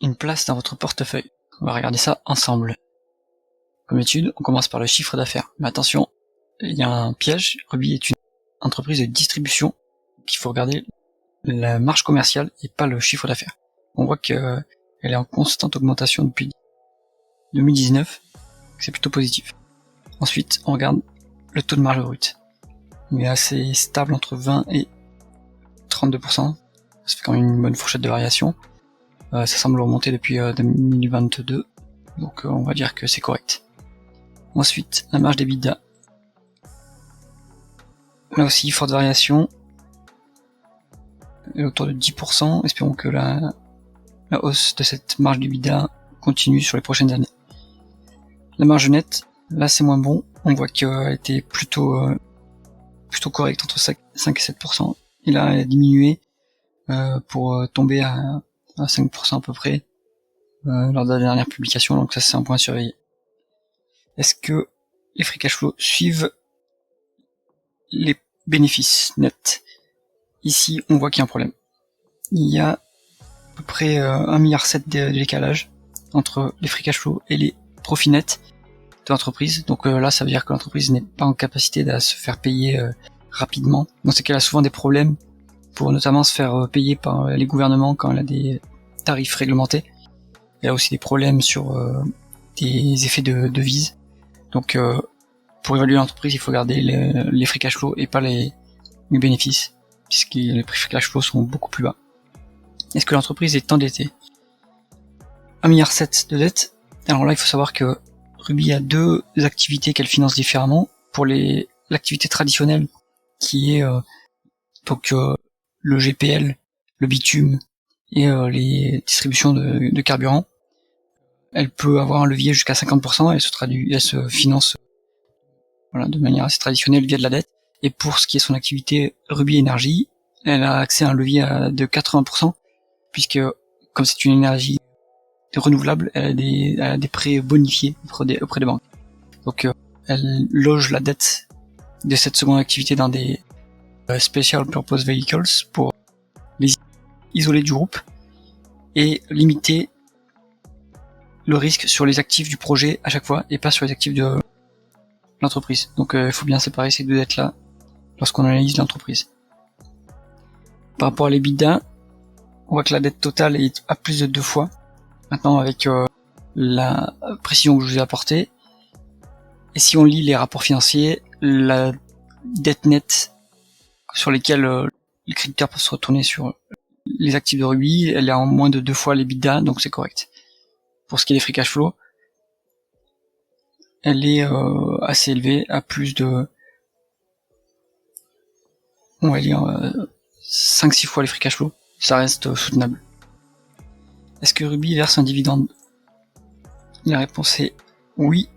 une place dans votre portefeuille? On va regarder ça ensemble. Comme d'habitude, on commence par le chiffre d'affaires. Mais attention, il y a un piège. Ruby est une entreprise de distribution. Donc il faut regarder la marge commerciale et pas le chiffre d'affaires. On voit qu'elle est en constante augmentation depuis 2019. C'est plutôt positif. Ensuite, on regarde le taux de marge brute. Il est assez stable entre 20 et 32%. Ça fait quand même une bonne fourchette de variation. Ça semble remonter depuis 2022. Donc on va dire que c'est correct. Ensuite, la marge d'EBITDA. Là aussi, forte variation. Et autour de 10%. Espérons que la hausse de cette marge d'EBITDA continue sur les prochaines années. La marge nette, là c'est moins bon. On voit qu'elle était plutôt correcte entre 5 et 7%. Et là, elle a diminué pour tomber à 5% à peu près lors de la dernière publication. Donc ça, c'est un point à surveiller. Est-ce que les free cash flow suivent les bénéfices nets? Ici, on voit qu'il y a un problème. Il y a à peu près 1,7 milliard de décalage entre les free cash flow et les profits nets de l'entreprise. Donc là, ça veut dire que l'entreprise n'est pas en capacité de se faire payer rapidement. Dans ce cas, elle a souvent des problèmes pour notamment se faire payer par les gouvernements quand elle a des tarifs réglementés. Il y a aussi des problèmes sur des effets de devise. Donc pour évaluer l'entreprise, il faut garder les free cash flow et pas les bénéfices, puisque les free cash flow sont beaucoup plus bas. Est-ce que l'entreprise est endettée? 1,7 milliard de dette. Alors là, il faut savoir que Ruby a deux activités qu'elle finance différemment. Pour l'activité traditionnelle, qui est le GPL, le bitume et les distributions de carburant, elle peut avoir un levier jusqu'à 50%, elle se finance de manière assez traditionnelle via de la dette. Et pour ce qui est son activité Ruby Énergie, elle a accès à un levier de 80%, puisque comme c'est une énergie renouvelable, elle a des prêts bonifiés auprès des banques. Donc elle loge la dette de cette seconde activité dans des Special Purpose Vehicles pour les isoler du groupe et limiter le risque sur les actifs du projet à chaque fois et pas sur les actifs de l'entreprise. Donc il faut bien séparer ces deux dettes-là lorsqu'on analyse l'entreprise. Par rapport à l'EBITDA, on voit que la dette totale est à plus de 2 fois. Maintenant, avec la précision que je vous ai apportée, et si on lit les rapports financiers, la dette nette sur lesquels les créditeurs peuvent se retourner sur les actifs de Ruby, elle est en moins de 2 fois l'EBITDA, donc c'est correct. Pour ce qui est des free cash flow, elle est assez élevée, à plus de, on va dire, 5-6 fois les free cash flow. Ça reste soutenable. Est-ce que Ruby verse un dividende? La réponse est oui.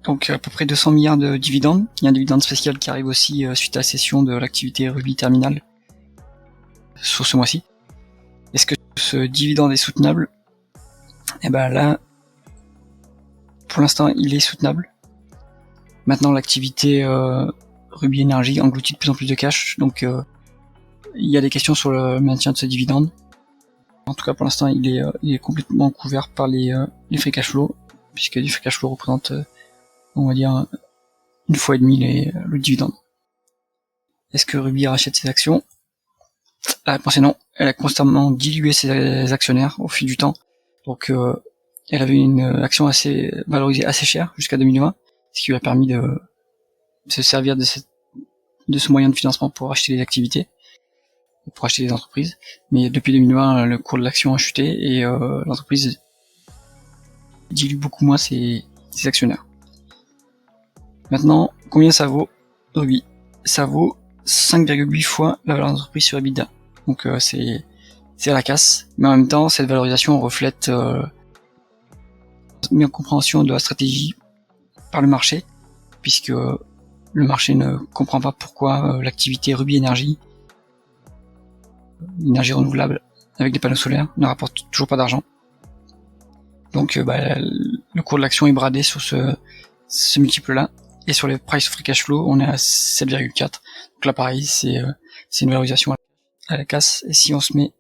Donc à peu près 200 milliards de dividendes. Il y a un dividende spécial qui arrive aussi suite à la cession de l'activité Ruby Terminal sur ce mois-ci. Est-ce que ce dividende est soutenable? Eh ben là, pour l'instant, il est soutenable. Maintenant, l'activité Ruby Energy engloutit de plus en plus de cash, donc il y a des questions sur le maintien de ce dividende. En tout cas, pour l'instant, il est complètement couvert par les free cash flow, puisque les free cash flow représentent, on va dire, 1,5 fois le dividende. Est-ce que Ruby rachète ses actions? La réponse est non. Elle a constamment dilué ses actionnaires au fil du temps. Donc, elle avait une action assez valorisée assez chère jusqu'à 2020, ce qui lui a permis de se servir de ce moyen de financement pour acheter les activités, pour acheter les entreprises. Mais depuis 2020, le cours de l'action a chuté et l'entreprise dilue beaucoup moins ses actionnaires. Maintenant, combien ça vaut Ruby? Ça vaut 5,8 fois la valeur d'entreprise sur EBITDA. Donc c'est à la casse, mais en même temps, cette valorisation reflète une compréhension de la stratégie par le marché, puisque le marché ne comprend pas pourquoi l'activité Ruby Energy, l'énergie renouvelable avec des panneaux solaires, ne rapporte toujours pas d'argent. Donc le cours de l'action est bradé sur ce multiple-là, et sur les price free cash flow, on est à 7,4. Donc là pareil, c'est une valorisation à la casse, et si on se met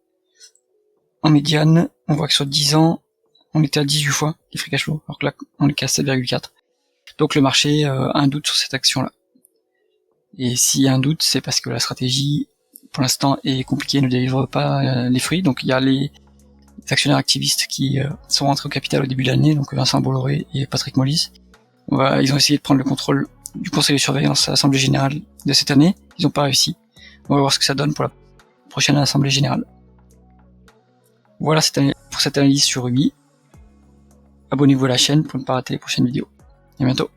en médiane, on voit que sur 10 ans, on était à 18 fois les free cash flow, alors que là, on est qu'à 7,4. Donc le marché a un doute sur cette action-là. Et s'il y a un doute, c'est parce que la stratégie, pour l'instant, est compliquée, ne délivre pas les fruits. Donc il y a les actionnaires activistes qui sont rentrés au capital au début de l'année, donc Vincent Bolloré et Patrick Mollis. Ils ont essayé de prendre le contrôle du conseil de surveillance à l'Assemblée Générale de cette année. Ils n'ont pas réussi. On va voir ce que ça donne pour la prochaine Assemblée Générale. Voilà pour cette analyse sur Ruby. Abonnez-vous à la chaîne pour ne pas rater les prochaines vidéos. À bientôt.